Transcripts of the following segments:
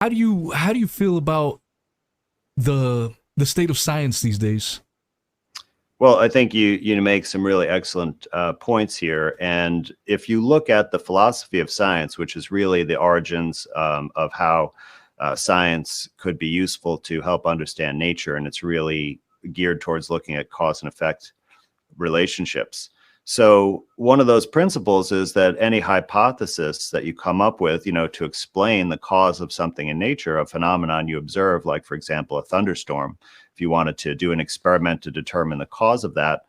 How do you feel about the state of science these days? Well, I think you make some really excellent points here. And if you look at the philosophy of science, which is really the origins of how science could be useful to help understand nature, and it's really geared towards looking at cause and effect relationships. So one of those principles is that any hypothesis that you come up with, to explain the cause of something in nature, a phenomenon you observe, like, for example, a thunderstorm, if you wanted to do an experiment to determine the cause of that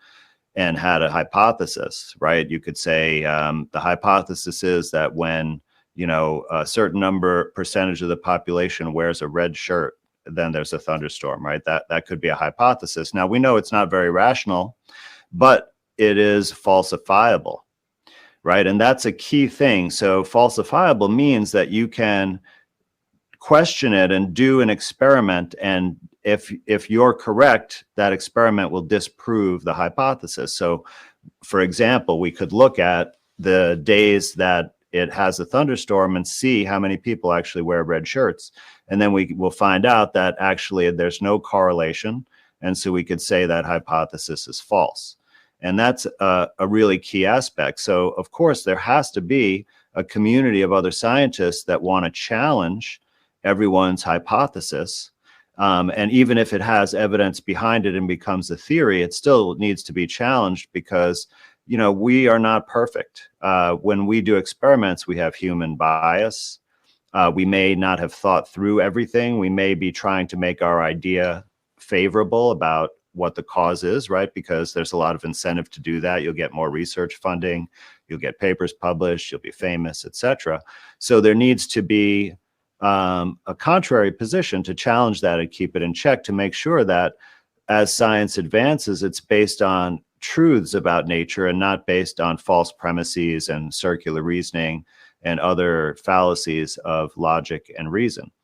and had a hypothesis, right? You could say the hypothesis is that when, a certain percentage of the population wears a red shirt, then there's a thunderstorm, right? That could be a hypothesis. Now, we know it's not very rational, but it is falsifiable, right? And that's a key thing. So falsifiable means that you can question it and do an experiment, and if you're correct, that experiment will disprove the hypothesis. So for example, we could look at the days that it has a thunderstorm and see how many people actually wear red shirts, and then we will find out that actually there's no correlation, and so we could say that hypothesis is false. And that's a really key aspect. So of course there has to be a community of other scientists that want to challenge everyone's hypothesis. And even if it has evidence behind it and becomes a theory, it still needs to be challenged because, we are not perfect. When we do experiments, we have human bias. We may not have thought through everything. We may be trying to make our idea favorable about what the cause is, right? Because there's a lot of incentive to do that. You'll get more research funding, you'll get papers published, you'll be famous, etc. So there needs to be a contrary position to challenge that and keep it in check, to make sure that as science advances, it's based on truths about nature and not based on false premises and circular reasoning and other fallacies of logic and reason.